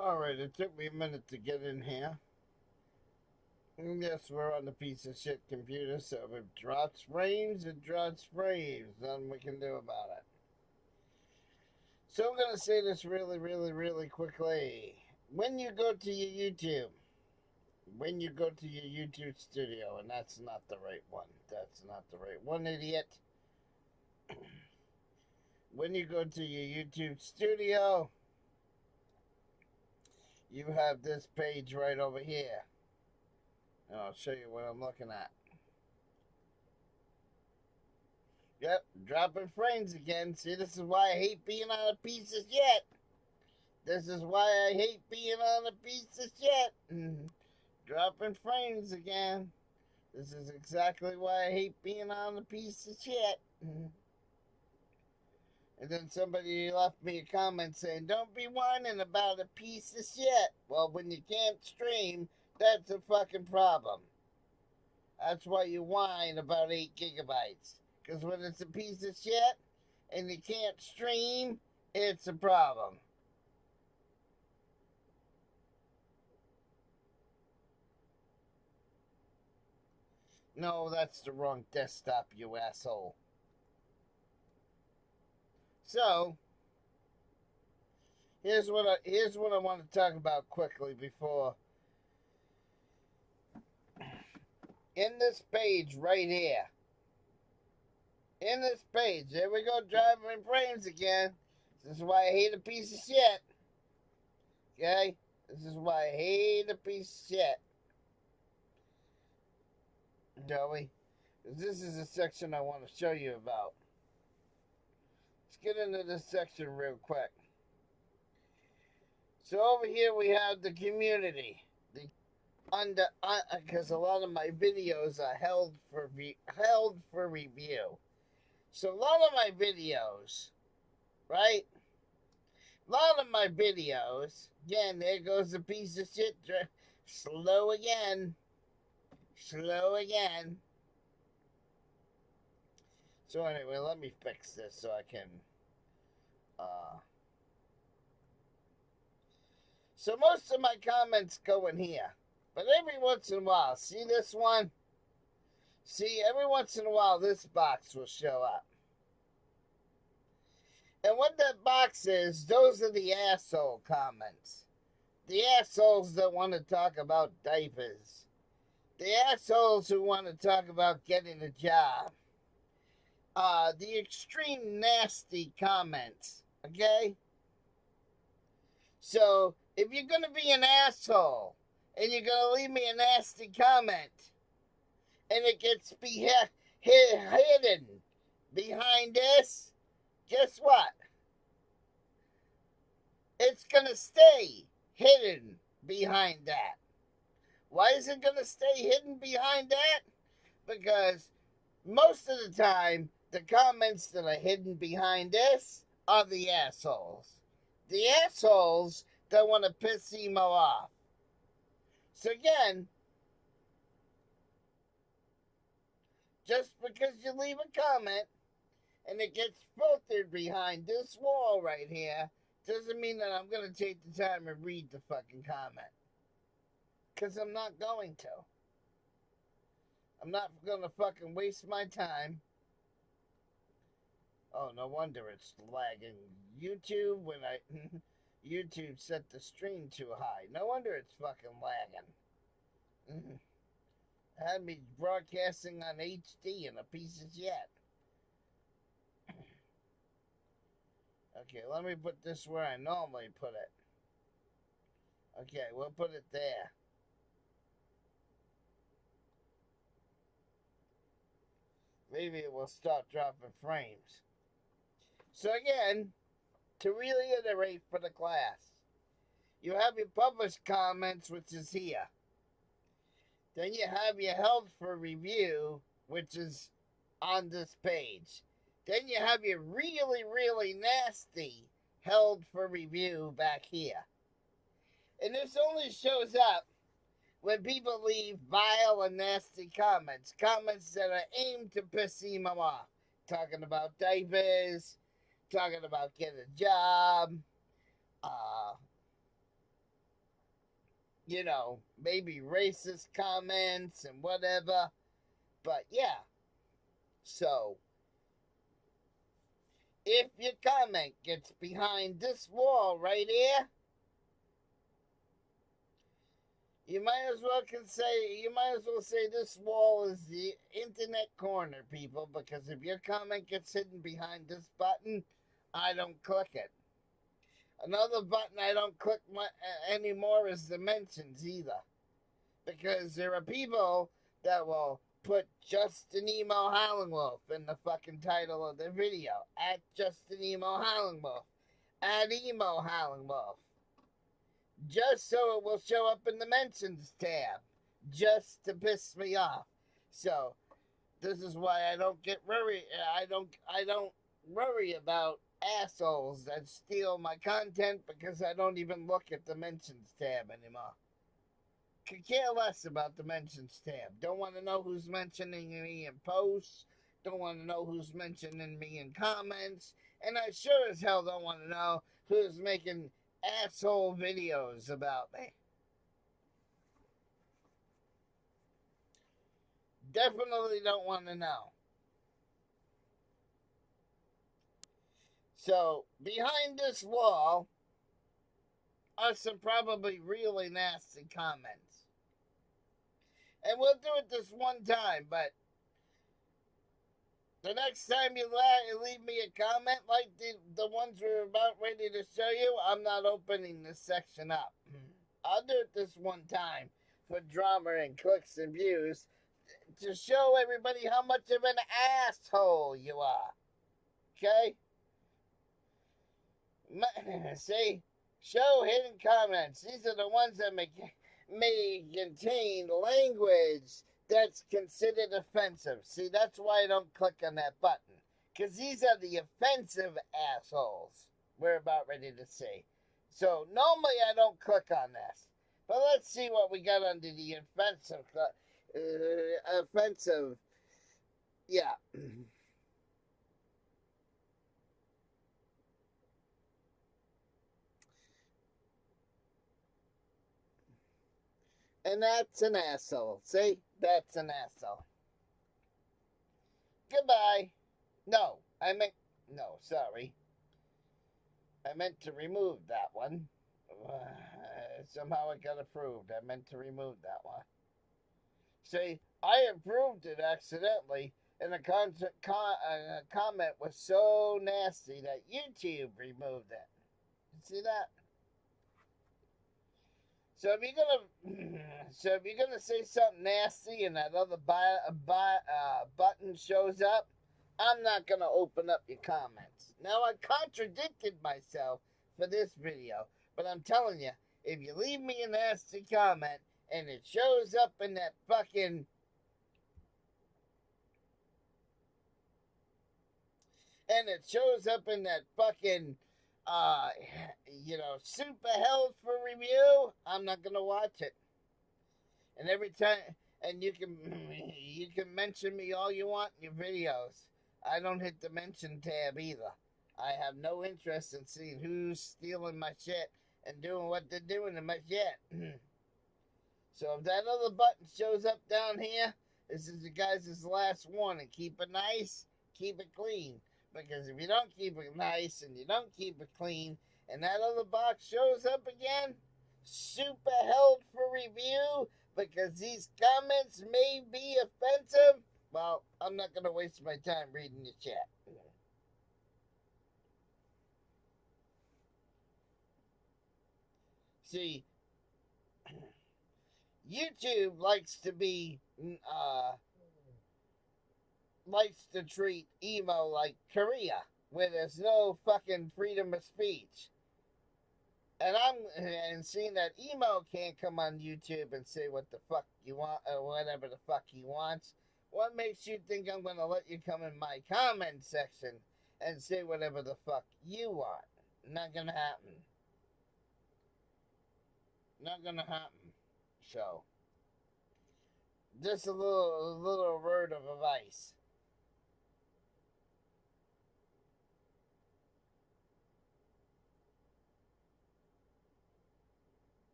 Alright, it took me a minute to get in here. And yes, we're on the piece of shit computer, so if it drops frames, it drops frames. Nothing we can do about it. So I'm going to say this really quickly. When you go to your YouTube, studio, and that's not the right one. That's not the right one, idiot. When you go to your YouTube studio, you have this page right over here. And I'll show you what I'm looking at. Yep, dropping frames again. See, this is why I hate being on a piece of shit. This is why I hate being on a piece of shit. Dropping frames again. This is exactly why I hate being on a piece of shit. And then somebody left me a comment saying, don't be whining about a piece of shit. Well, when you can't stream, that's a fucking problem. That's why you whine about 8 gigabytes. Because when it's a piece of shit and you can't stream, it's a problem. No, that's the wrong desktop, you asshole. So, here's what I want to talk about quickly before. In this page right here. In this page, there we go, driving frames again. This is why I hate a piece of shit. Okay? This is why I hate a piece of shit. Shall we? This is a section I want to show you about. Let's get into this section real quick. So over here we have the community. Because a lot of my videos are held for review. So a lot of my videos, right? A lot of my videos, again, there goes a piece of shit. Slow again. Slow again. So anyway, let me fix this so I can, So most of my comments go in here. But every once in a while, see this one? See, every once in a while, this box will show up. And what that box is, those are the asshole comments. The assholes that want to talk about diapers. The assholes who want to talk about getting a job. The extreme nasty comments, okay? So, if you're going to be an asshole, and you're going to leave me a nasty comment, and it gets hidden behind this, guess what? It's going to stay hidden behind that. Why is it going to stay hidden behind that? Because most of the time, the comments that are hidden behind this are the assholes. The assholes that want to piss emo off. So again, just because you leave a comment and it gets filtered behind this wall right here, doesn't mean that I'm going to take the time and read the fucking comment. Because I'm not going to. I'm not going to fucking waste my time. Oh, no wonder it's lagging. YouTube, when YouTube set the stream too high. No wonder it's fucking lagging. Had me broadcasting on HD and a piece of shit. Okay, let me put this where I normally put it. Okay, we'll put it there. Maybe it will start dropping frames. So again, to reiterate for the class, you have your published comments, which is here. Then you have your held for review, which is on this page. Then you have your really nasty held for review back here. And this only shows up when people leave vile and nasty comments. Comments that are aimed to piss them off. Talking about diapers, talking about getting a job, you know, maybe racist comments and whatever. But yeah, so if your comment gets behind this wall right here, you might as well say this wall is the internet corner, people, because if your comment gets hidden behind this button, I don't click it. Another button I don't click anymore is the mentions either. Because there are people that will put Justin Emo Howlingwolf in the fucking title of their video. At Justin Emo Howlingwolf. At Emo Howlingwolf. Just so it will show up in the mentions tab. Just to piss me off. So, this is why I don't get worried. I don't worry about assholes that steal my content because I don't even look at the mentions tab anymore. Could care less about the mentions tab. Don't want to know who's mentioning me in posts. Don't want to know who's mentioning me in comments. And I sure as hell don't want to know who's making asshole videos about me. Definitely don't want to know. So, behind this wall are some probably really nasty comments. And we'll do it this one time, but the next time you leave me a comment like the ones we're about ready to show you, I'm not opening this section up. I'll do it this one time for drama and clicks and views to show everybody how much of an asshole you are. Okay? See? Show hidden comments. These are the ones that may contain language that's considered offensive. See, that's why I don't click on that button. Because these are the offensive assholes we're about ready to see. So, normally I don't click on this. But let's see what we got under the offensive. Yeah. And that's an asshole. See? That's an asshole. Goodbye. No, sorry. I meant to remove that one. Somehow it got approved. I meant to remove that one. See, I approved it accidentally, and the comment was so nasty that YouTube removed it. See that? So if you're gonna say something nasty and that other button shows up, I'm not gonna open up your comments. Now I contradicted myself for this video, but I'm telling you, if you leave me a nasty comment and it shows up in that fucking super held for review, I'm not gonna watch it. And every time, and you can mention me all you want in your videos. I don't hit the mention tab either. I have no interest in seeing who's stealing my shit and doing what they're doing to my shit. So if that other button shows up down here, this is you guys' last warning. Keep it nice, keep it clean. Because if you don't keep it nice and you don't keep it clean, and that other box shows up again, super held for review, because these comments may be offensive, well, I'm not going to waste my time reading the chat. See, YouTube likes to treat emo like Korea, where there's no fucking freedom of speech. And seeing that emo can't come on YouTube and say what the fuck you want or whatever the fuck he wants, what makes you think I'm gonna let you come in my comment section and say whatever the fuck you want? Not gonna happen. Not gonna happen. So, just a little word of advice.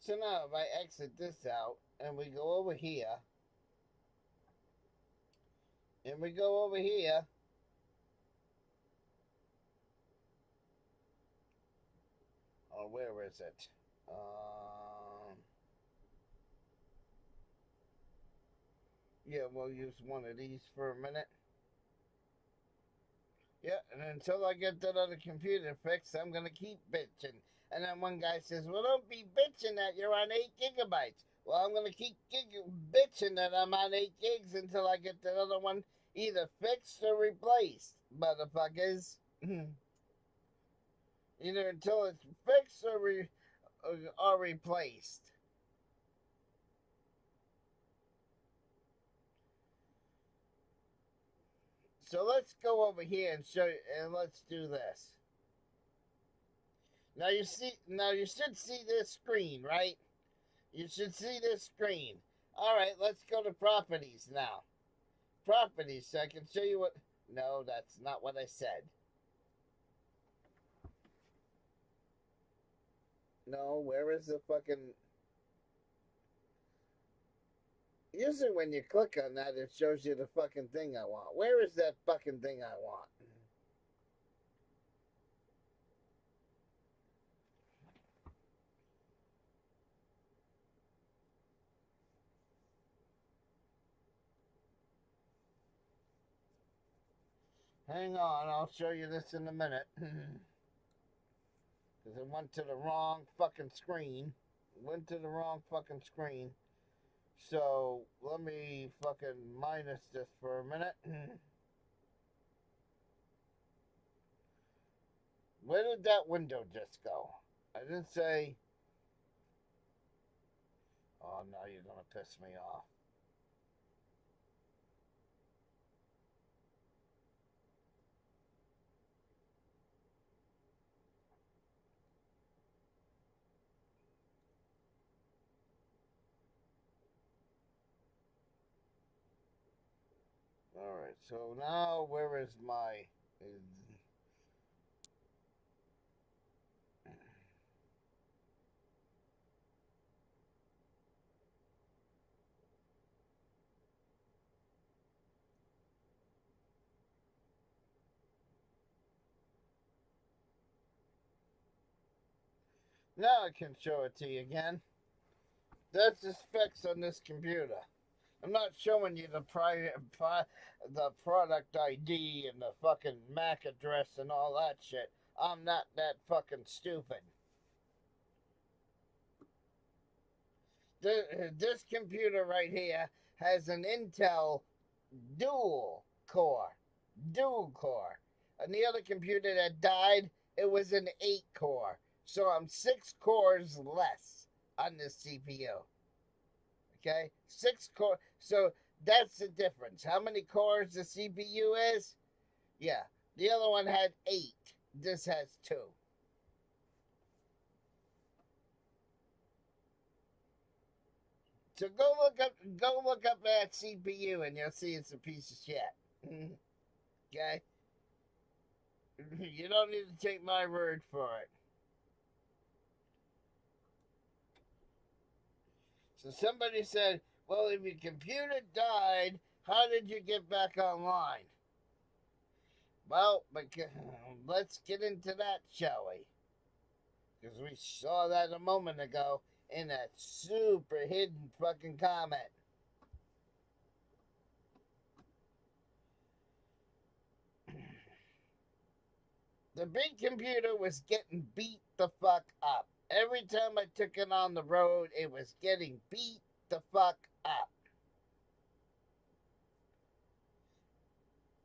So now if I exit this out and we go over here, and we go over here, oh, where is it? Yeah, we'll use one of these for a minute. Yeah, and until I get that other computer fixed, I'm going to keep bitching. And then one guy says, well, don't be bitching that you're on 8 gigabytes. Well, I'm going to keep bitching that I'm on 8 gigs until I get the other one either fixed or replaced, motherfuckers. Either until it's fixed or replaced. So let's go over here and show you, and let's do this. Now you should see this screen, right? You should see this screen. All right, let's go to properties now. Properties, so I can show you what. No, that's not what I said. No, where is the fucking. Usually when you click on that, it shows you the fucking thing I want. Where is that fucking thing I want? Hang on, I'll show you this in a minute. Because it went to the wrong fucking screen. So, let me fucking minus this for a minute. Where did that window just go? I didn't say... Oh, now you're gonna piss me off. Alright, so now where is my... Now I can show it to you again. That's the specs on this computer. I'm not showing you the product ID and the fucking MAC address and all that shit. I'm not that fucking stupid. This computer right here has an Intel dual core. And the other computer that died, it was an 8 core. So I'm 6 cores less on this CPU. Okay? 6 core. So that's the difference. How many cores the CPU is? Yeah. The other one had 8. This has 2. So go look up that CPU and you'll see it's a piece of shit. Okay? You don't need to take my word for it. So somebody said, well, if your computer died, how did you get back online? Well, let's get into that, shall we? Because we saw that a moment ago in that super hidden fucking comment. The big computer was getting beat the fuck up. Every time I took it on the road, it was getting beat the fuck up.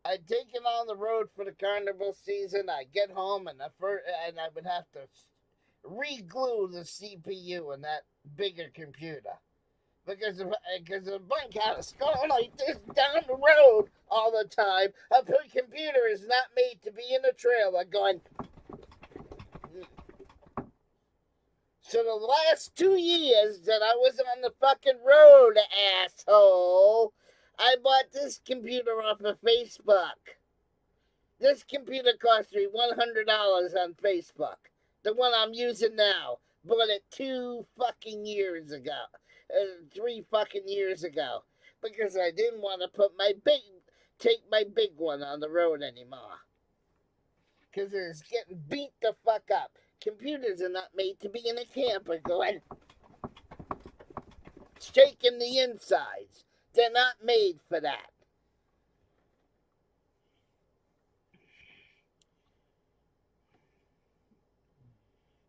I'd take it on the road for the carnival season. I'd get home and I would have to re-glue the CPU in that bigger computer. Because the bike house going like this down the road all the time. A computer is not made to be in a trailer going... So the last 2 years that I was on the fucking road, asshole, I bought this computer off of Facebook. This computer cost me $100 on Facebook. The one I'm using now. bought it 2 fucking years ago. 3 fucking years ago. Because I didn't want to take my big one on the road anymore. Because it's getting beat the fuck up. Computers are not made to be in a camper going shaking the insides. They're not made for that.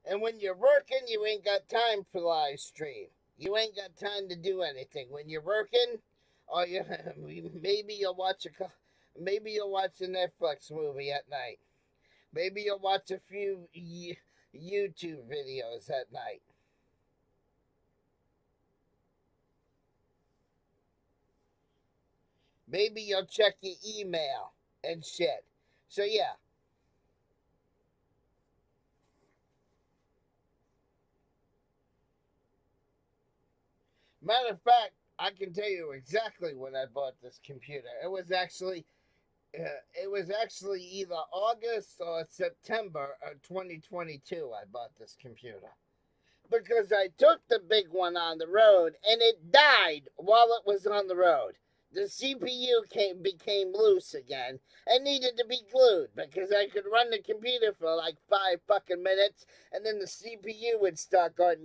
And when you're working, you ain't got time for live stream. You ain't got time to do anything. When you're working, or maybe you'll watch a Netflix movie at night. Maybe you'll watch a few YouTube videos at night. Maybe you'll check your email and shit. So yeah. Matter of fact, I can tell you exactly when I bought this computer. It was actually either August or September of 2022 I bought this computer. Because I took the big one on the road and it died while it was on the road. The CPU became loose again and needed to be glued because I could run the computer for like 5 fucking minutes and then the CPU would start going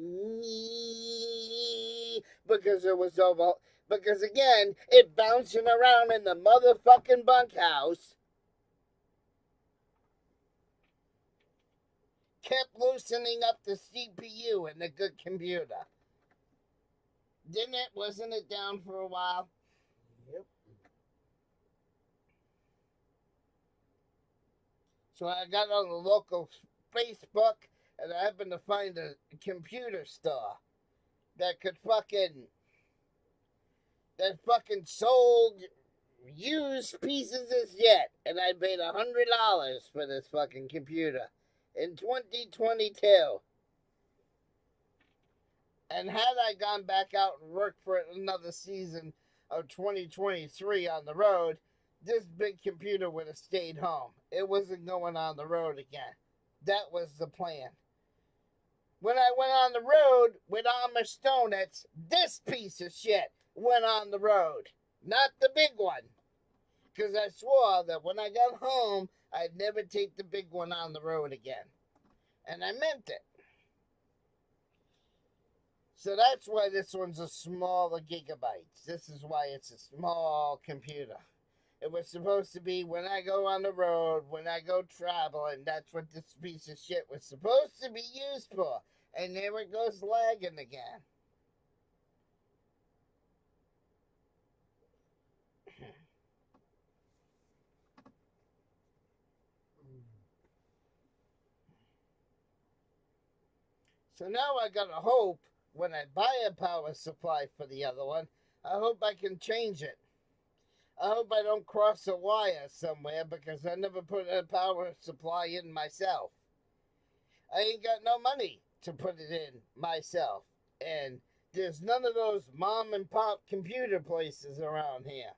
because it was over. Because again, it bouncing around in the motherfucking bunkhouse kept loosening up the CPU in the good computer. Didn't it? Wasn't it down for a while? Yep. So I got on the local Facebook and I happened to find a computer store that could fucking sold used pieces as yet, and I paid $100 for this fucking computer in 2022. And had I gone back out and worked for another season of 2023 on the road, this big computer would have stayed home. It wasn't going on the road again. That was the plan. When I went on the road with Amish Donuts, this piece of shit went on the road. Not the big one. Because I swore that when I got home, I'd never take the big one on the road again. And I meant it. So that's why this one's a smaller gigabytes. This is why it's a small computer. It was supposed to be when I go on the road, when I go traveling. That's what this piece of shit was supposed to be used for. And there it goes lagging again. So now I gotta hope when I buy a power supply for the other one, I hope I can change it. I hope I don't cross a wire somewhere because I never put a power supply in myself. I ain't got no money to put it in myself. And there's none of those mom and pop computer places around here.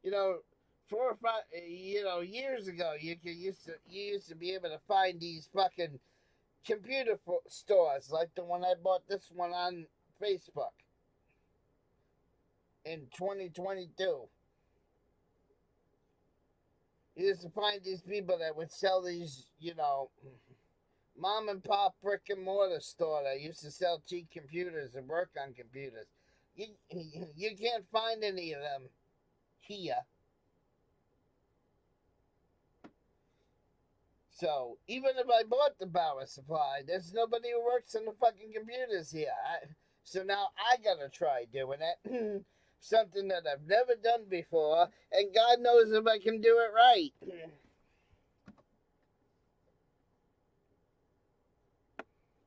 You know, 4 or 5, years ago, you used to be able to find these fucking computer stores like the one I bought this one on Facebook in 2022. You used to find these people that would sell these, mom and pop brick and mortar store that used to sell cheap computers and work on computers. You can't find any of them here. So, even if I bought the power supply, there's nobody who works on the fucking computers here. So now I gotta try doing it. Something that I've never done before, and God knows if I can do it right.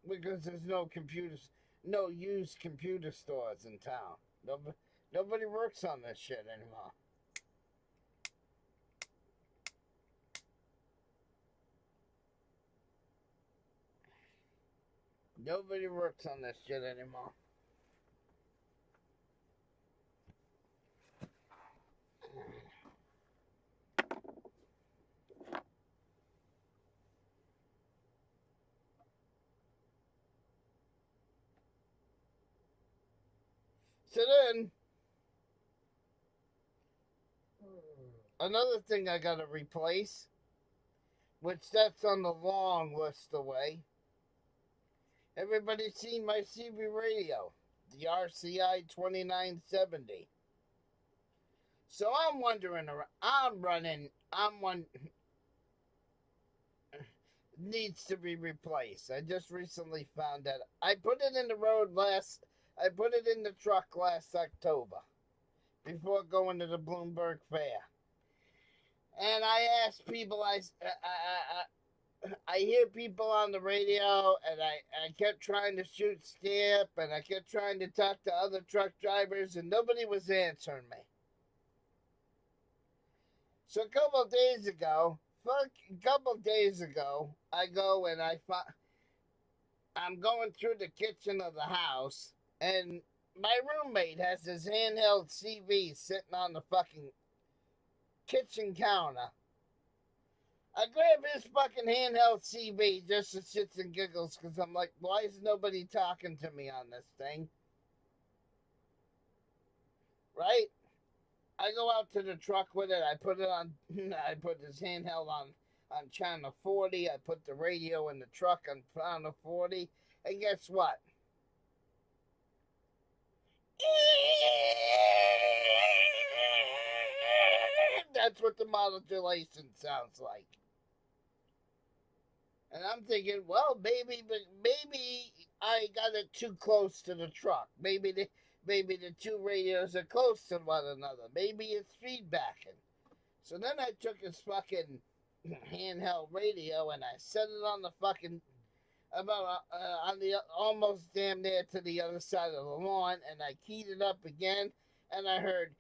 Because there's no used computer stores in town. Nobody works on this shit anymore. Nobody works on this shit anymore. So then, another thing I gotta replace, which that's on the long list away. Everybody seen my CB radio, the RCI 2970. So I'm wondering, needs to be replaced. I just recently found that. I put it in the truck last October, before going to the Bloomberg Fair. And I asked people, I hear people on the radio, and I kept trying to shoot Skip, and I kept trying to talk to other truck drivers, and nobody was answering me. So a couple of days ago, I go and I'm going through the kitchen of the house, and my roommate has his handheld CV sitting on the fucking kitchen counter. I grab his fucking handheld CV just for shits and giggles, because I'm like, why is nobody talking to me on this thing? Right? I go out to the truck with it. I put his handheld on channel 40. I put the radio in the truck on channel 40. And guess what? That's what the modulation sounds like. And I'm thinking, well, maybe I got it too close to the truck. Maybe the two radios are close to one another. Maybe it's feedbacking. So then I took his fucking handheld radio and I set it on the fucking on the almost damn near to the other side of the lawn, and I keyed it up again, and I heard,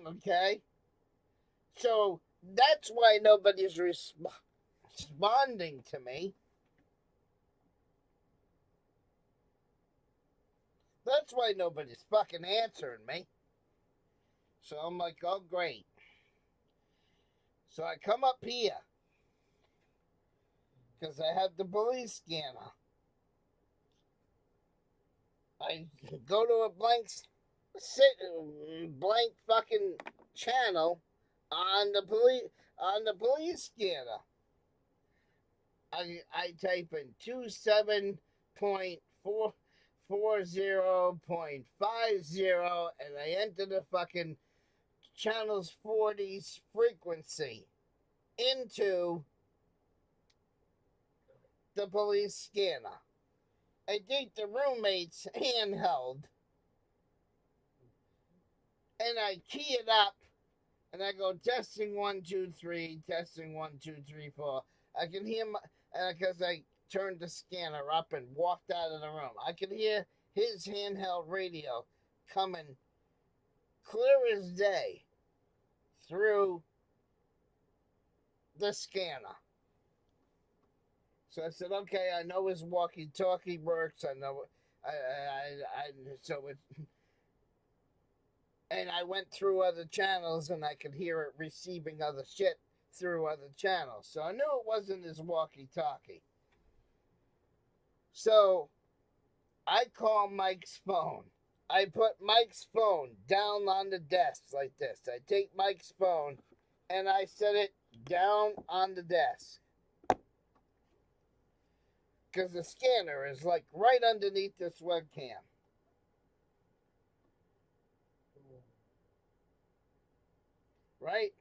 okay. So that's why nobody's responding to me. That's why nobody's fucking answering me. So I'm like, oh, great. So I come up here, because I have the police scanner. I go to a blank fucking channel on the police scanner. I type in 27.40.50, and I enter the fucking channels 40's frequency into the police scanner. I take the roommate's handheld and I key it up, and I go testing 1 2 3, testing 1 2 3 4. I can hear because I turned the scanner up and walked out of the room. I could hear his handheld radio coming clear as day through the scanner. So I said, okay, I know his walkie-talkie works. I know, and I went through other channels, and I could hear it receiving other shit through other channels. So I knew it wasn't his walkie-talkie. So I call Mike's phone. I put Mike's phone down on the desk like this. I take Mike's phone and I set it down on the desk, because the scanner is like right underneath this webcam. Right?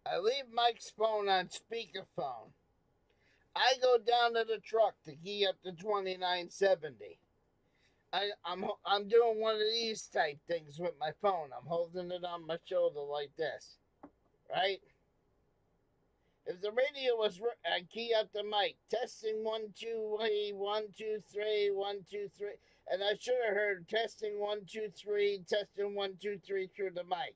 I leave Mike's phone on speakerphone. I go down to the truck to key up the 2970. I'm doing one of these type things with my phone. I'm holding it on my shoulder like this. Right? If the radio was, I key up the mic. Testing 1 2 3 1 2 3 1 2 3, and I should have heard testing 1 2 3, testing 1 2 3 through the mic,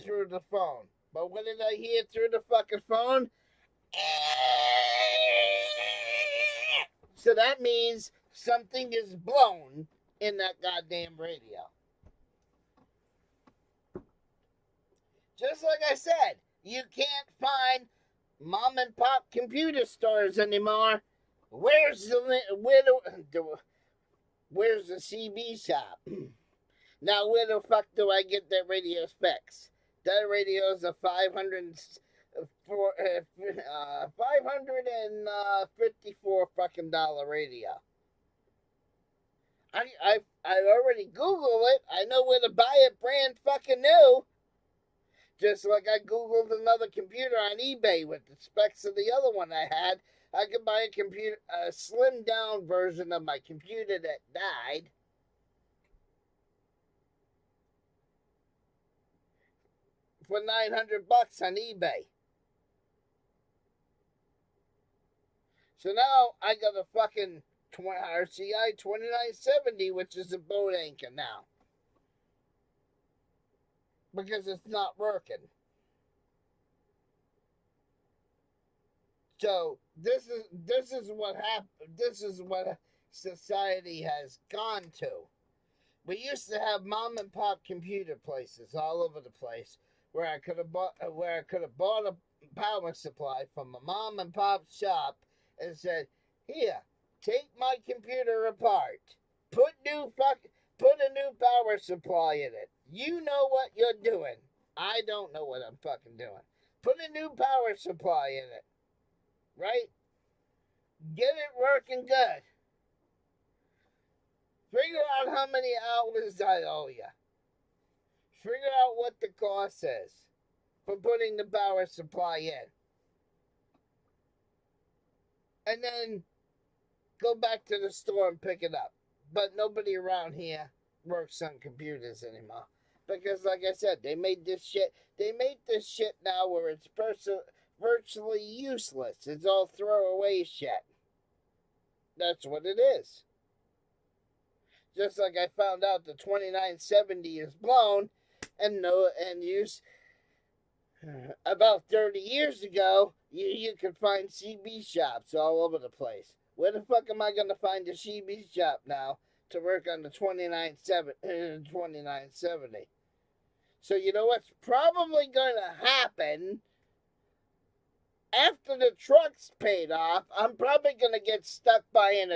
through the phone. But what did I hear through the fucking phone? So that means something is blown in that goddamn radio. Just like I said, you can't find mom and pop computer stores anymore. Where's the CB shop? Now, where the fuck do I get that radio specs? That radio is a $554 fucking dollar radio. I already Googled it. I know where to buy it brand fucking new. Just like I Googled another computer on eBay with the specs of the other one I had. I could buy a slimmed down version of my computer that died for $900 on eBay. So now I got a fucking RCI 2970, which is a boat anchor now. Because it's not working. So this is what happened. This is what society has gone to. We used to have mom and pop computer places all over the place where I could have bought a power supply from a mom and pop shop and said, "Here, take my computer apart. Put a new power supply in it. You know what you're doing. I don't know what I'm fucking doing. Put a new power supply in it. Right? Get it working good. Figure out how many hours I owe you. Figure out what the cost is for putting the power supply in. And then go back to the store and pick it up." But nobody around here works on computers anymore. Because like I said, they made this shit now where it's virtually useless. It's all throwaway shit. That's what it is. Just like I found out the 2970 is blown and used about 30 years ago, you could find CB shops all over the place. Where the fuck am I going to find a CB shop now to work on the 2970? So you know what's probably going to happen? After the truck's paid off, I'm probably going to get stuck buying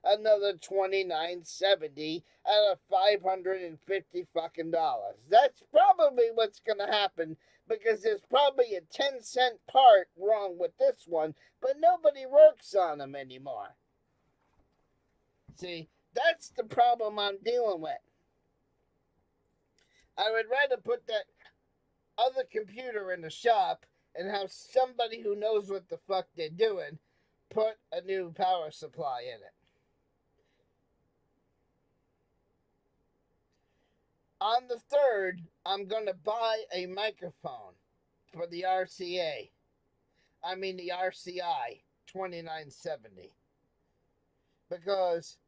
another 2970 at $550 fucking dollars. That's probably what's going to happen, because there's probably a 10-cent part wrong with this one, but nobody works on them anymore. See, that's the problem I'm dealing with. I would rather put that other computer in the shop and have somebody who knows what the fuck they're doing put a new power supply in it. On the 3rd, I'm going to buy a microphone for the RCI 2970. Because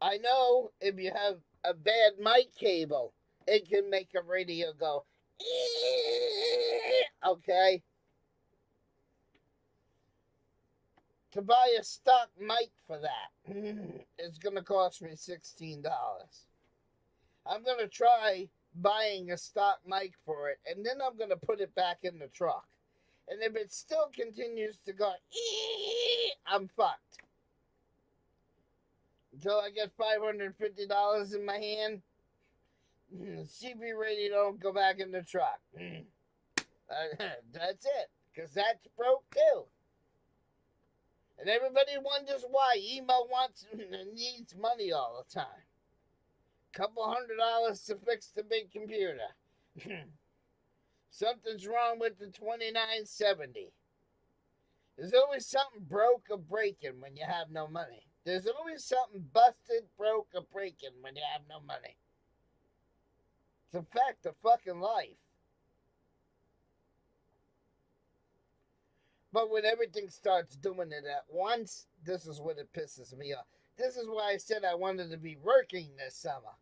I know if you have a bad mic cable, it can make a radio go, okay? To buy a stock mic for that, it's going to cost me $16. I'm going to try buying a stock mic for it, and then I'm going to put it back in the truck. And if it still continues to go, I'm fucked. Until I get $550 in my hand, CB radio don't go back in the truck. That's it, because that's broke too. And everybody wonders why emo needs money all the time. Couple $100 to fix the big computer. Something's wrong with the 2970. There's always something broke or breaking when you have no money. There's always something busted, broke, or breaking when you have no money. It's a fact of fucking life. But when everything starts doing it at once, this is when it pisses me off. This is why I said I wanted to be working this summer.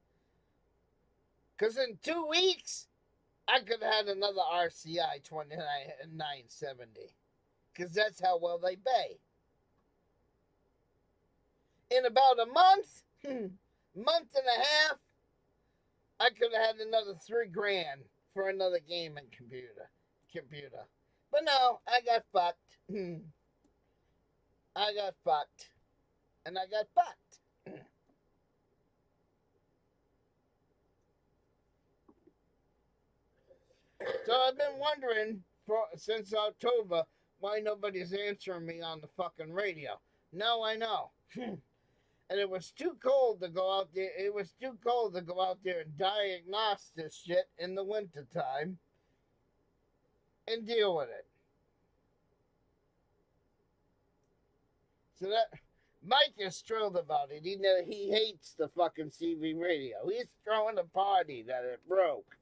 Because in 2 weeks, I could have had another RCI 2970. Because that's how well they pay. In about a month and a half, I could have had another $3,000 for another gaming computer. But no, I got fucked. I got fucked. And I got fucked. So I've been wondering since October why nobody's answering me on the fucking radio. Now I know. And it was too cold to go out there. It was too cold to go out there and diagnose this shit in the wintertime and deal with it. So that Mike is thrilled about it. He hates the fucking CB radio. He's throwing a party that it broke.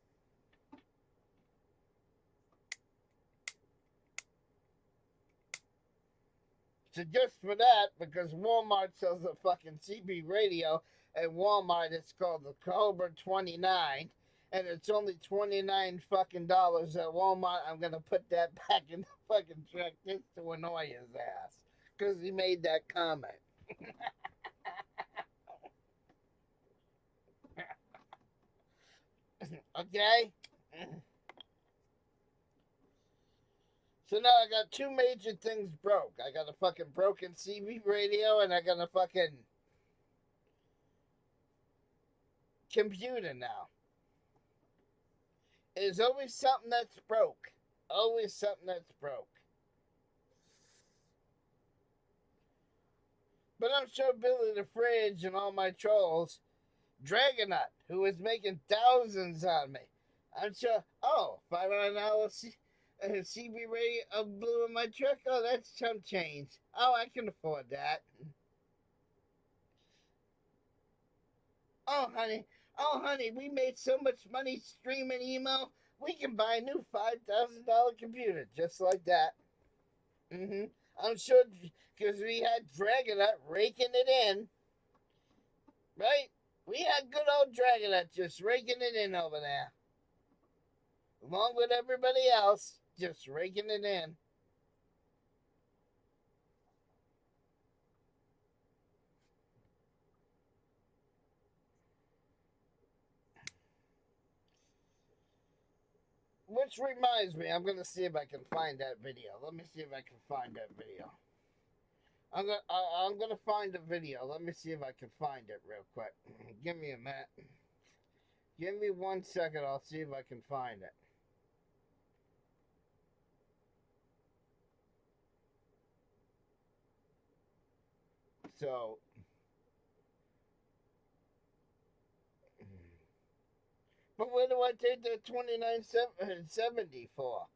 So just for that, because Walmart sells a fucking CB radio, at Walmart it's called the Cobra 29, and it's only $29 fucking dollars at Walmart. I'm gonna put that back in the fucking truck just to annoy his ass, because he made that comment. Okay? So now I got two major things broke. I got a fucking broken CB radio and I got a fucking computer now. There's always something that's broke. Always something that's broke. But I'm sure Billy the Fridge and all my trolls, Dragonut, who was making thousands on me. I'm sure, $500 CB radio blew in my truck. Oh, that's some change. Oh, I can afford that. Oh, honey, we made so much money streaming email. We can buy a new $5,000 computer, just like that. I'm sure because we had Dragonut raking it in, right? We had good old Dragonut just raking it in over there, along with everybody else, just raking it in. Which reminds me, I'm gonna see if I can find that video. Let me see if I can find that video. I'm gonna find the video. Let me see if I can find it real quick. Give me a minute. Give me 1 second. I'll see if I can find it. So, but where do I take the $29.70 for?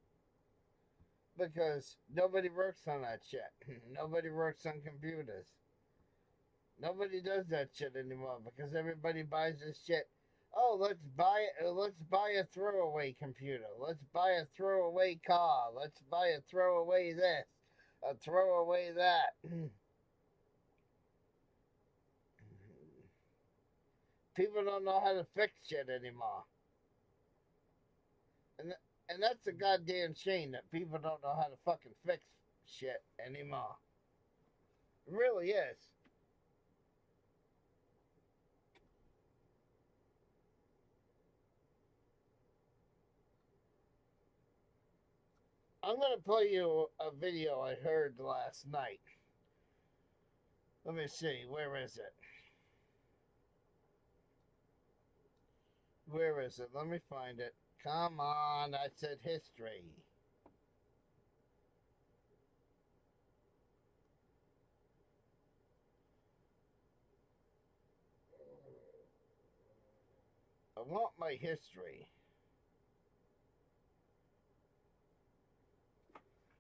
Because nobody works on that shit. Nobody works on computers. Nobody does that shit anymore because everybody buys this shit. Oh, let's buy a throwaway computer. Let's buy a throwaway car. Let's buy a throwaway this, a throwaway that. People don't know how to fix shit anymore. And that's a goddamn shame that people don't know how to fucking fix shit anymore. It really is. I'm going to play you a video I heard last night. Let me see. Where is it? Where is it? Let me find it. Come on. I said history. I want my history.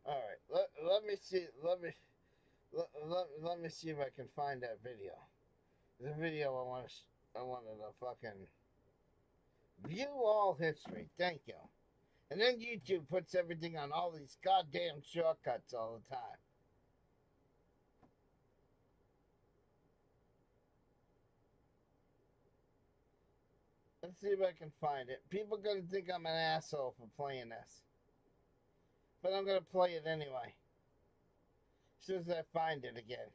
All right. Let me see. Let me see if I can find that video. The video I wanted to fucking view all history. Thank you. And then YouTube puts everything on all these goddamn shortcuts all the time. Let's see if I can find it. People are going to think I'm an asshole for playing this. But I'm going to play it anyway. As soon as I find it again.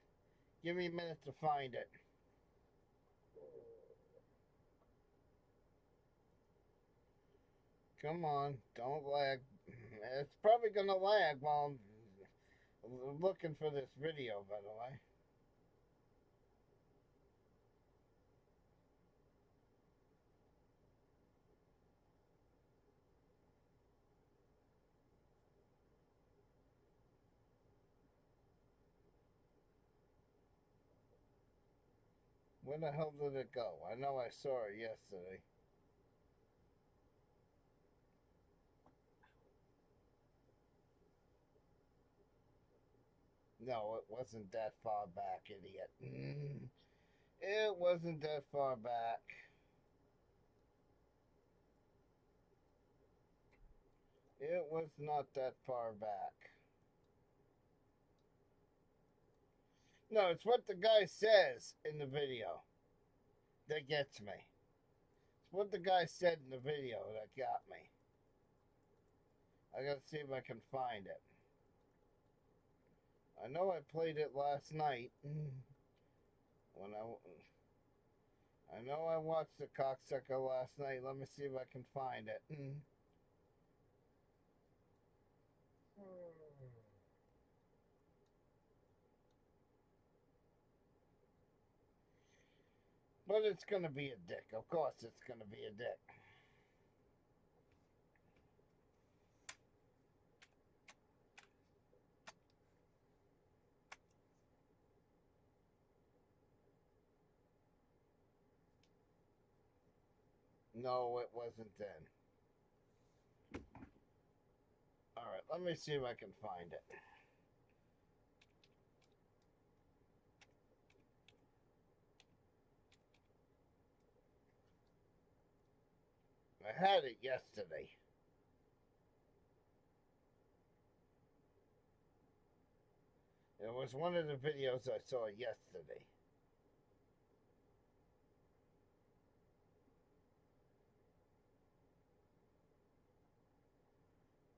Give me a minute to find it. Come on, don't lag. It's probably going to lag while I'm looking for this video, by the way. Where the hell did it go? I know I saw it yesterday. No, it wasn't that far back, idiot. It wasn't that far back. It was not that far back. No, it's what the guy says in the video that gets me. It's what the guy said in the video that got me. I gotta see if I can find it. I know I played it last night. When I know I watched the cocksucker last night. Let me see if I can find it. But it's gonna be a dick. Of course it's gonna be a dick. No, it wasn't then. Alright, let me see if I can find it. I had it yesterday. It was one of the videos I saw yesterday.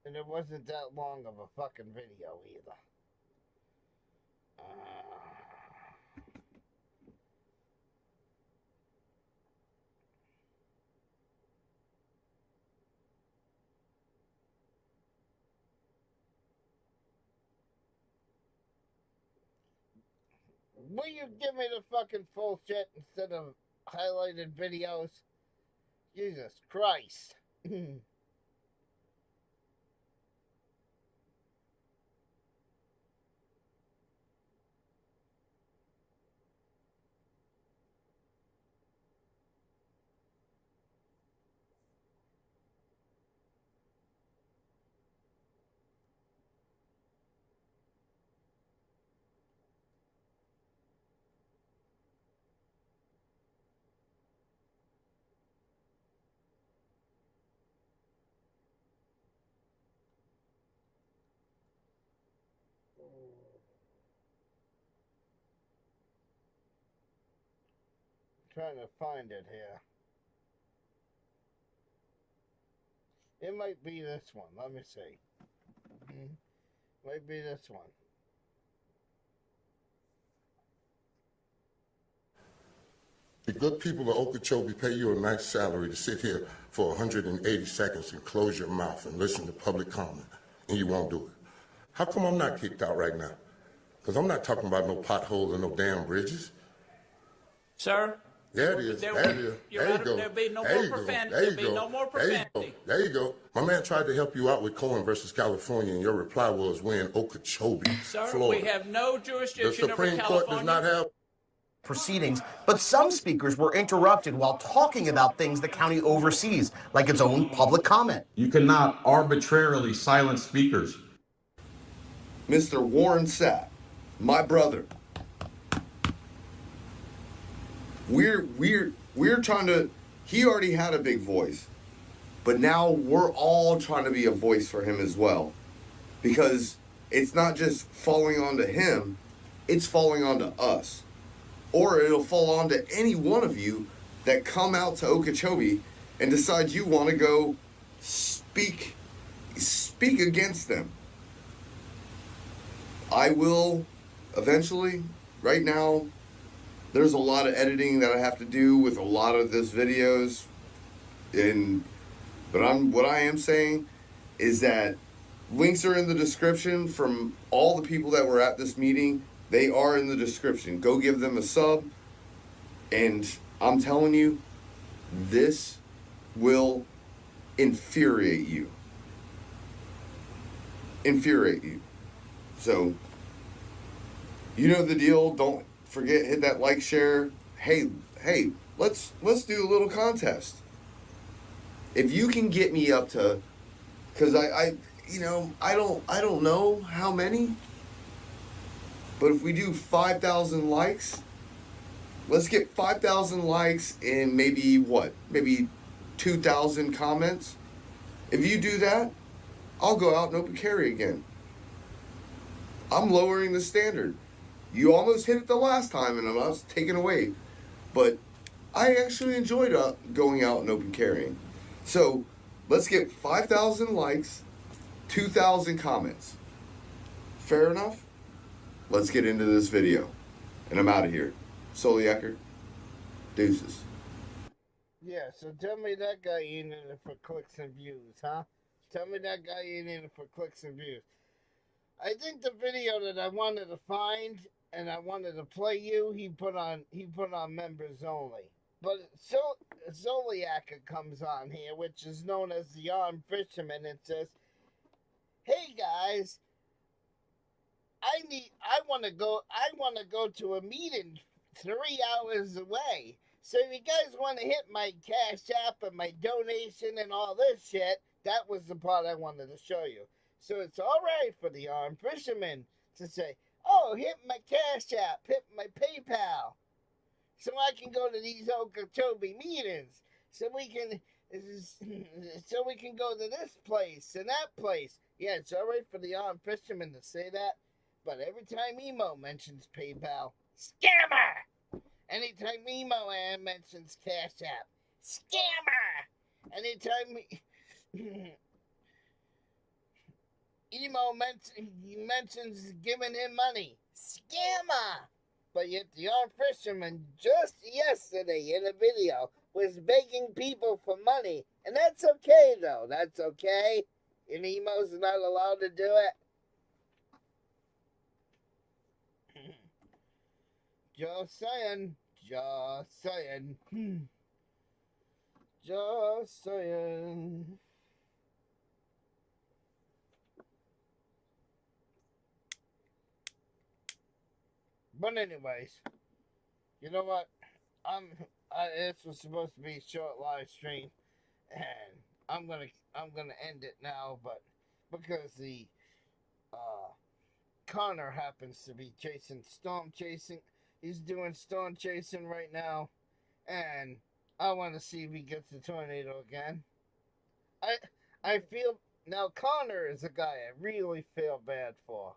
And it wasn't that long of a fucking video either. Will you give me the fucking full shit instead of highlighted videos? Jesus Christ. Trying to find it here. It might be this one. Let me see. Might be this one. The good people of Okeechobee pay you a nice salary to sit here for 180 seconds and close your mouth and listen to public comment, and you won't do it. How come I'm not kicked out right now? Because I'm not talking about no potholes and no damn bridges. Sir? There it is. There it is. There you go. There'll be no There more you go. profanity. There you There'll be go. no more There you go. profanity. There you go. My man tried to help you out with Cohen versus California, and your reply was, we're in Okeechobee, Sir, Florida. we have no The jurisdiction over Supreme Court does California. not have... proceedings, but some speakers were interrupted while talking about things the county oversees, like its own public comment. You cannot arbitrarily silence speakers. Mr. Warren Sapp, my brother. We're trying to, he already had a big voice, but now we're all trying to be a voice for him as well. Because it's not just falling onto him, it's falling onto us. Or it'll fall onto any one of you that come out to Okeechobee and decide you want to go speak against them. I will eventually. Right now, there's a lot of editing that I have to do with a lot of this videos. What I am saying is that Links are in the description from all the people that were at this meeting. They are in the description. Go give them a sub. And I'm telling you, this will infuriate you. Infuriate you. So, you know the deal. Don't forget, hit that like, share. Hey, let's do a little contest. If you can get me up to, because I don't know how many, but if we do 5,000 likes, let's get 5,000 likes and maybe 2,000 comments. If you do that, I'll go out and open carry again. I'm lowering the standard. You almost hit it the last time and I was taken away, but I actually enjoyed going out and open carrying. So let's get 5,000 likes, 2,000 comments. Fair enough? Let's get into this video. And I'm out of here. Soliaker, deuces. Yeah, so tell me that guy ain't in it for clicks and views, huh? Tell me that guy ain't in it for clicks and views. I think the video that I wanted to find and I wanted to play you, he put on members only. But Zoliaca comes on here, which is known as the Armed Fisherman, and says, "Hey guys, I want to go to a meeting 3 hours away. So if you guys want to hit my Cash App and my donation and all this shit," that was the part I wanted to show you. So it's all right for the Armed Fisherman to say, "Oh, hit my Cash App, hit my PayPal, so I can go to these Okeechobee meetings, so we can go to this place and that place." Yeah, it's all right for the Armed Fisherman to say that, but every time Emo mentions PayPal, scammer. Anytime Emo mentions Cash App, scammer. Anytime Emo mentions giving him money, scammer. But yet the Armed Fisherman just yesterday in a video was begging people for money. And that's okay though, that's okay. And Emo's not allowed to do it. Just saying. Just saying. Just saying. But anyways, you know what? This was supposed to be a short live stream, and I'm gonna end it now. But because the Connor happens to be storm chasing, he's doing storm chasing right now, and I want to see if he gets the tornado again. I feel now Connor is a guy I really feel bad for.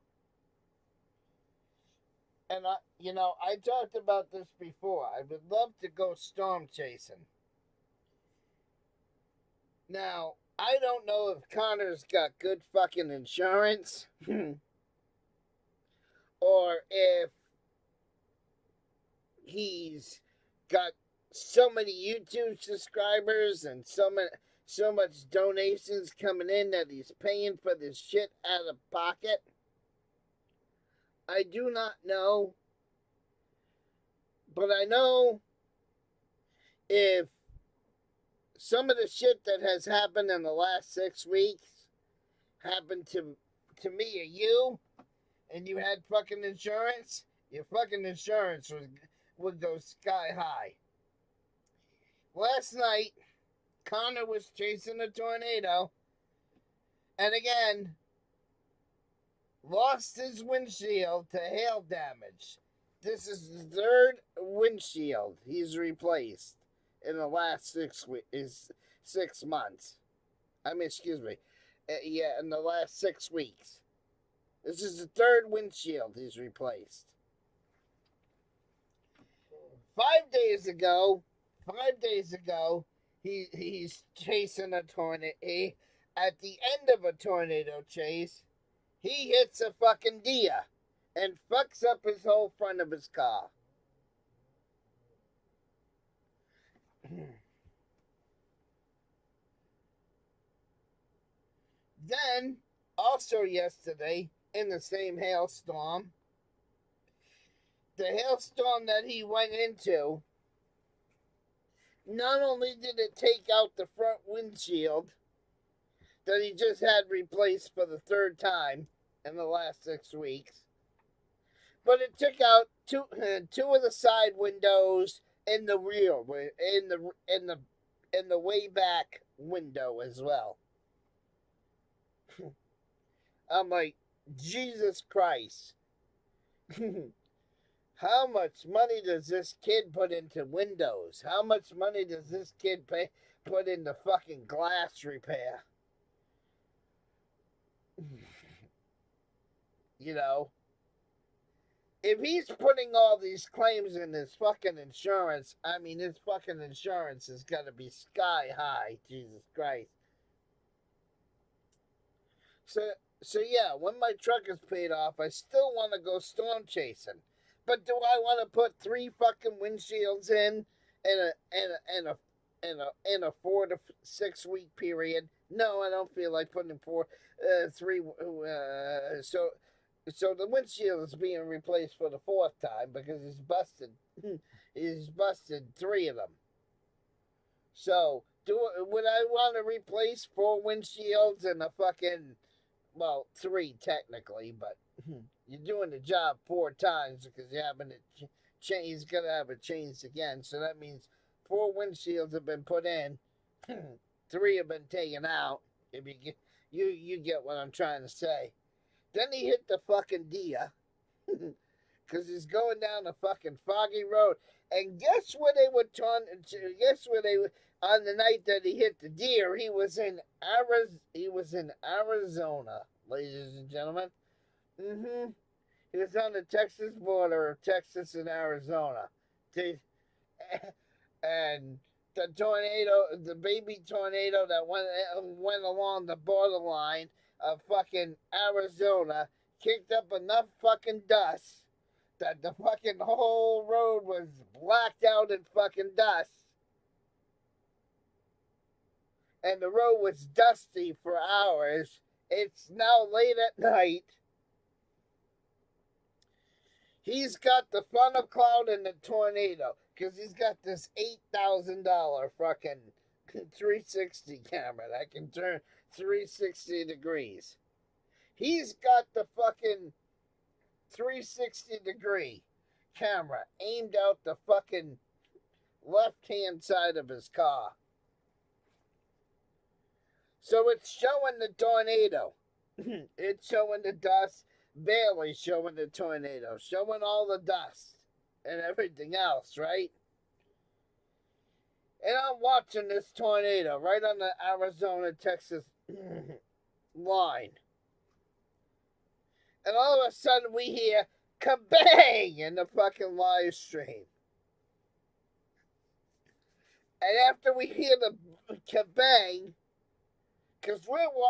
And I talked about this before. I would love to go storm chasing. Now, I don't know if Connor's got good fucking insurance or if he's got so many YouTube subscribers and so much donations coming in that he's paying for this shit out of pocket. I do not know, but I know if some of the shit that has happened in the last 6 weeks happened to me or you, and you had fucking insurance, your fucking insurance would go sky high. Last night, Connor was chasing a tornado, and again, lost his windshield to hail damage. This is the third windshield he's replaced in the last 6 months. In the last 6 weeks. This is the third windshield he's replaced. 5 days ago, he's chasing a tornado. At the end of a tornado chase, he hits a fucking deer and fucks up his whole front of his car. Then Also yesterday, in the same hailstorm, the hailstorm that he went into, not only did it take out the front windshield that he just had replaced for the third time in the last 6 weeks, but it took out two of the side windows in the rear, in the way back window as well. I'm like, Jesus Christ. How much money does this kid put into windows? How much money does this kid put into fucking glass repair? You know, if he's putting all these claims in his fucking insurance, I mean, his fucking insurance is gonna be sky high. Jesus Christ. So yeah, when my truck is paid off, I still want to go storm chasing. But do I want to put 3 fucking windshields in a 4 to 6 week period? No, I don't feel like putting 3. So the windshield is being replaced for the 4th time because he's busted. He's busted 3 of them. So would I want to replace 4 windshields and a fucking, well, 3 technically, but you're doing the job 4 times because you're having it he's gonna have it changed again. So that means 4 windshields have been put in, 3 have been taken out. If you get what I'm trying to say. Then he hit the fucking deer because he's going down a fucking foggy road. And guess where they were on the night that he hit the deer? He was in Arizona, ladies and gentlemen. He was on the Texas border of Texas and Arizona. And the tornado, the baby tornado that went along the borderline of fucking Arizona, kicked up enough fucking dust that the fucking whole road was blacked out in fucking dust. And the road was dusty for hours. It's now late at night. He's got the funnel cloud and the tornado because he's got this $8,000 fucking 360 camera that can turn 360 degrees. He's got the fucking 360 degree camera aimed out the fucking left-hand side of his car. So it's showing the tornado. It's showing the dust, barely showing the tornado, showing all the dust and everything else, right? And I'm watching this tornado right on the Arizona-Texas line. And all of a sudden we hear kabang in the fucking live stream. And after we hear the kabang, because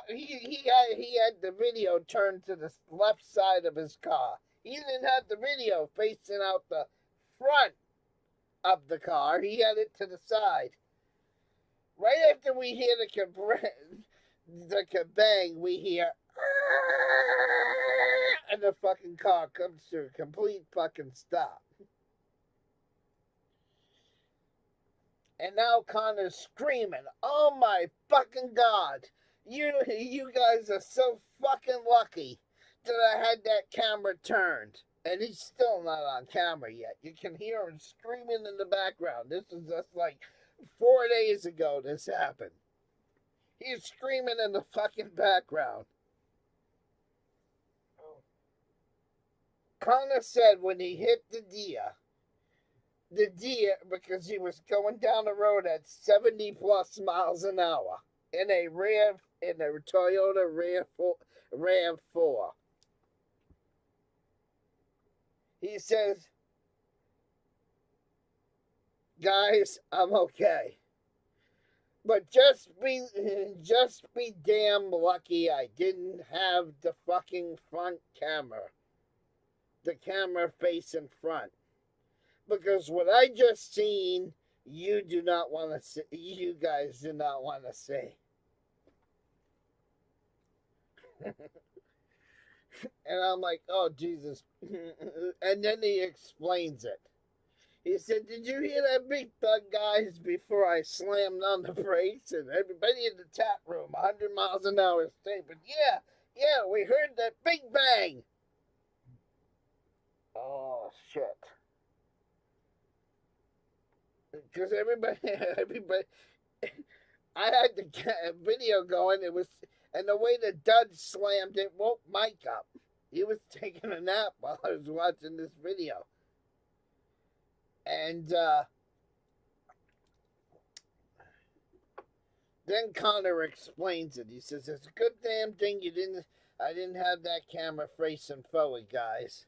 he had the video turned to the left side of his car. He didn't have the video facing out the front of the car. He had it to the side. Right after we hear the kabang, we hear, and the fucking car comes to a complete fucking stop. And now Connor's screaming, "Oh my fucking God! You guys are so fucking lucky that I had that camera turned." And he's still not on camera yet. You can hear him screaming in the background. This is just like 4 days ago this happened. He's screaming in the fucking background. Connor said when he hit the deer, because he was going down the road at 70 plus miles an hour in a Toyota RAV4. He says, "Guys, I'm okay. But just be damn lucky I didn't have the fucking front camera. The camera facing front. Because what I just seen, you guys do not want to see." And I'm like, oh, Jesus. And then he explains it. He said, did you hear that big thud, guys, before I slammed on the brakes? And everybody in the chat room, 100 miles an hour, statement, yeah, we heard that big bang. Oh, shit. Because everybody, I had the video going. It was, and the way the dud slammed it woke Mike up. He was taking a nap while I was watching this video. And then Connor explains it. He says, it's a good damn thing I didn't have that camera facing forward, guys.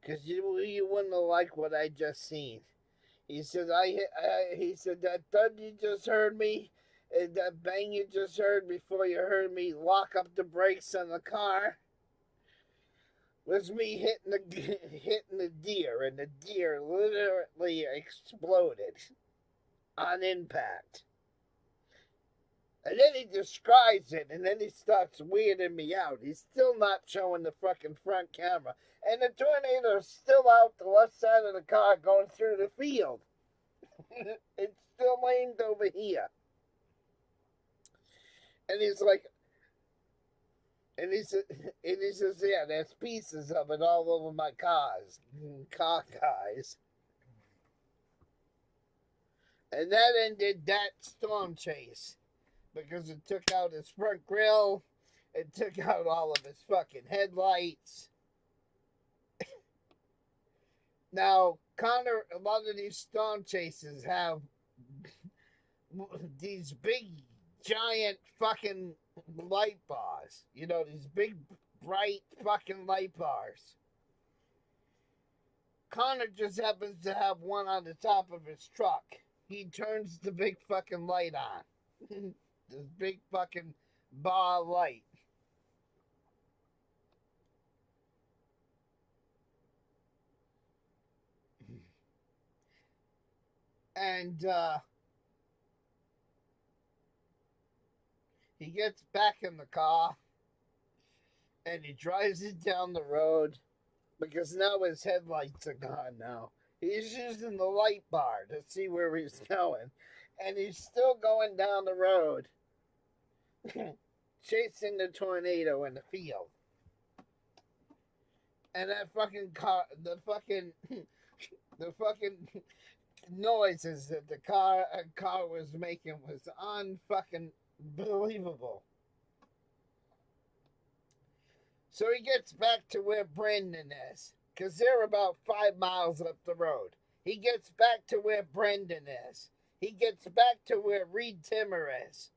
Because you wouldn't have liked what I just seen. He said, he said, that thud you just heard me, that bang you just heard before you heard me lock up the brakes on the car, was me hitting the deer, and the deer literally exploded on impact. And then he describes it, and then he starts weirding me out. He's still not showing the fucking front camera. And the tornado's still out the left side of the car going through the field. It's still aimed over here. And he's like, and he says, yeah, there's pieces of it all over my car guys. And that ended that storm chase. Because it took out his front grille. It took out all of his fucking headlights. Now, Connor, a lot of these storm chases have these big, giant fucking light bars. You know, these big, bright fucking light bars. Connor just happens to have one on the top of his truck. He turns the big fucking light on. This big fucking bar light. And he gets back in the car and he drives it down the road because now his headlights are gone now. He's using the light bar to see where he's going. And he's still going down the road. Chasing the tornado in the field. And that fucking car, the fucking noises that the car was making was unfucking believable. So he gets back to where Brendan is, because they're about 5 miles up the road. He gets back to where Brendan is. He gets back to where Reed Timmer is.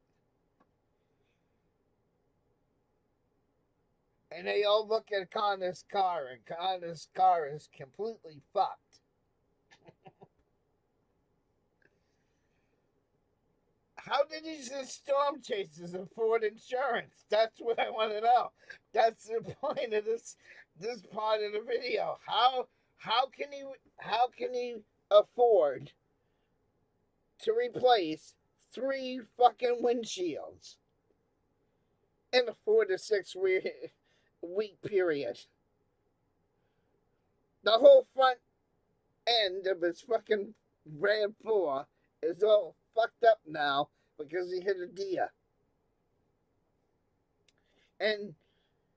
And they all look at Connor's car, and Connor's car is completely fucked. How did these storm chasers afford insurance? That's what I want to know. That's the point of this part of the video. How can he afford to replace 3 fucking windshields in a 4 to 6 week period? The whole front end of his fucking RAV4 is all fucked up now because he hit a deer. And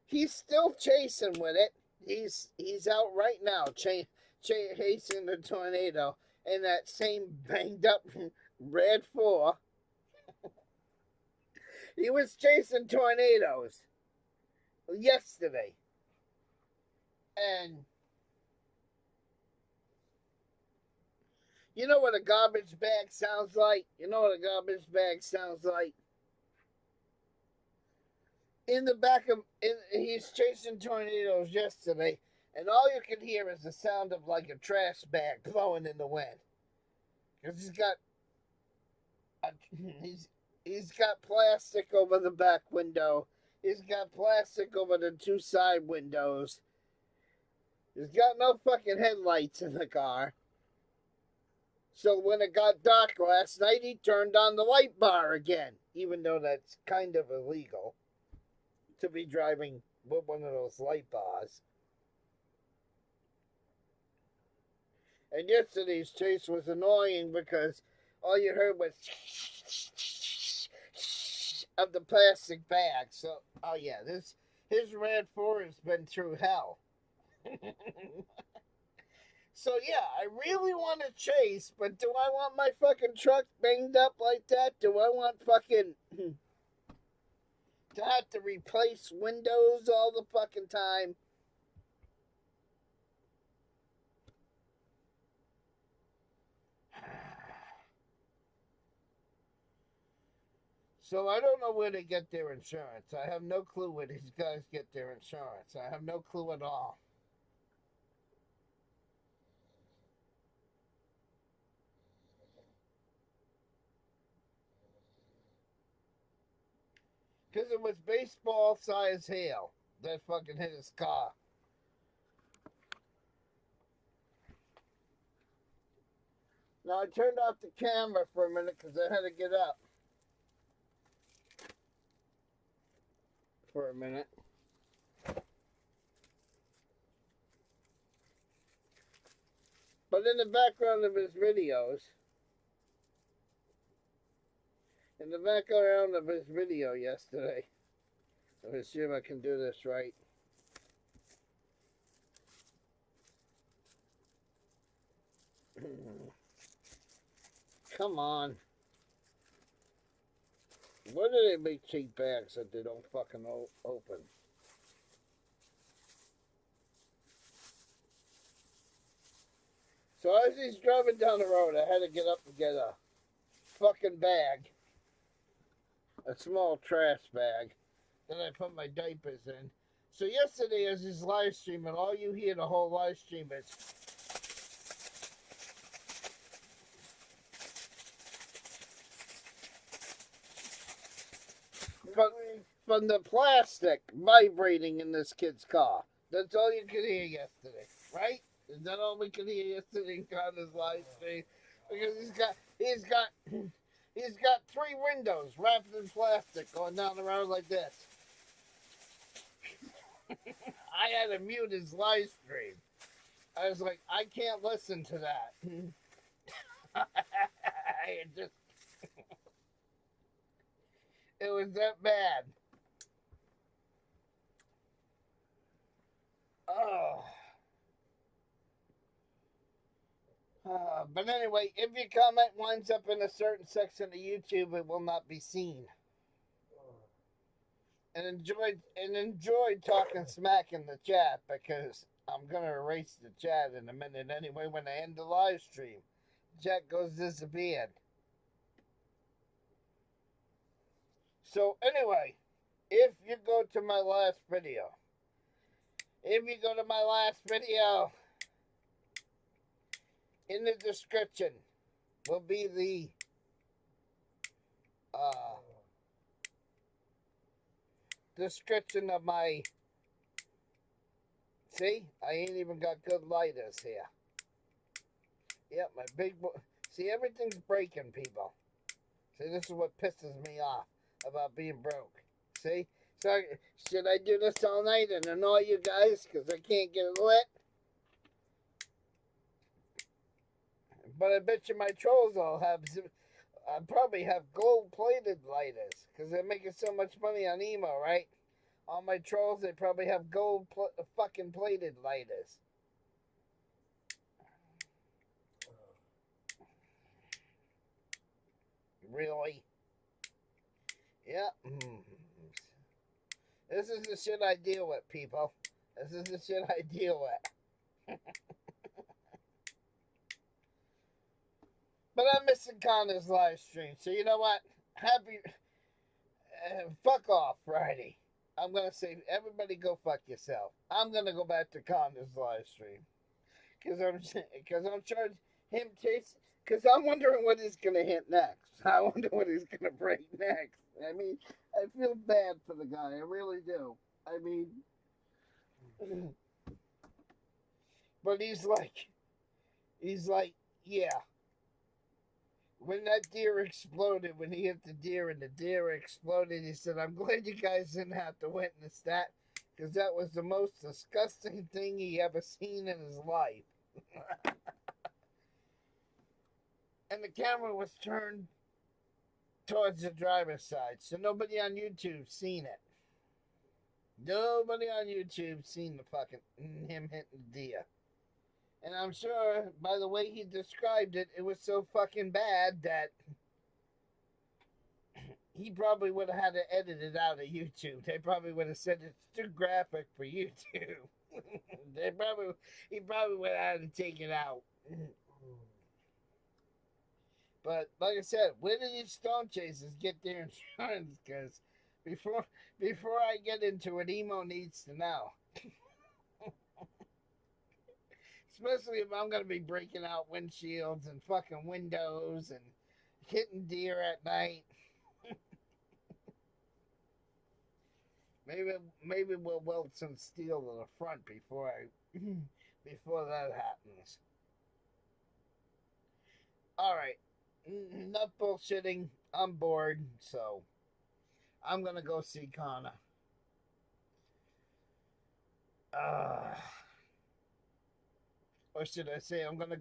he's still chasing with it. He's out right now chasing the tornado in that same banged up RAV4. He was chasing tornadoes yesterday. And you know what a garbage bag sounds like? You know what a garbage bag sounds like? In the back of, he's chasing tornadoes yesterday, and all you can hear is the sound of like a trash bag blowing in the wind. Because he's got plastic over the back window. He's got plastic over the 2 side windows. He's got no fucking headlights in the car. So when it got dark last night, he turned on the light bar again, even though that's kind of illegal to be driving with one of those light bars. And yesterday's chase was annoying because all you heard was of the plastic bag. So, oh yeah, his RAV4 has been through hell. So yeah, I really want to chase, but do I want my fucking truck banged up like that? Do I want fucking to have to replace windows all the fucking time? So I don't know where they get their insurance. I have no clue where these guys get their insurance. I have no clue at all. Because it was baseball-sized hail that fucking hit his car. Now, I turned off the camera for a minute because I had to get up for a minute. But in the background of his videos, yesterday, let me see if I can do this right. Come on. Why do they make cheap bags that they don't fucking open? So as he's driving down the road, I had to get up and get a fucking bag. A small trash bag that I put my diapers in. So yesterday as he's live streaming, all you hear the whole live stream is from the plastic vibrating in this kid's car. That's all you could hear yesterday, right? Is that all we could hear yesterday on his live stream? Because he's got 3 windows wrapped in plastic going down the road like this. I had to mute his live stream. I was like, I can't listen to that. It was that bad. Oh. But anyway, if your comment winds up in a certain section of YouTube, it will not be seen. And enjoy talking smack in the chat, because I'm gonna erase the chat in a minute anyway when I end the live stream. The chat goes disappeared. So anyway, if you go to my last video, in the description will be the description of my, see, I ain't even got good lighters here. Yep, my big, see, everything's breaking, people. See, this is what pisses me off about being broke. See, so should I do this all night and annoy you guys because I can't get it lit? But I bet you my trolls all have, I probably have gold-plated lighters because they're making so much money on emo, right? All my trolls, they probably have gold fucking plated lighters. Really? Yeah. This is the shit I deal with, people. This is the shit I deal with. But I'm missing Connor's live stream, so you know what? Fuck off Friday. I'm gonna say, everybody go fuck yourself. I'm gonna go back to Connor's live stream because I'm charged him chase. Because I'm wondering what he's gonna hit next. I wonder what he's gonna break next. I mean, I feel bad for the guy. I really do. I mean, but he's like, yeah. when that deer exploded, when he hit the deer and the deer exploded, he said, I'm glad you guys didn't have to witness that, because that was the most disgusting thing he ever seen in his life. And the camera was turned towards the driver's side, so nobody on YouTube seen it. Nobody on YouTube seen the fucking him hitting the deer. And I'm sure by the way he described it, it was so fucking bad that he probably would have had to edit it out of YouTube. They probably would have said it's too graphic for YouTube. He probably would have had to take it out. But like I said, where did these storm chasers get their insurance? Because before I get into it, Emo needs to know. Especially if I'm going to be breaking out windshields and fucking windows and hitting deer at night. Maybe we'll weld some steel to the front before that happens. All right. Enough bullshitting. I'm bored, so I'm gonna go see Connor. Or should I say I'm gonna go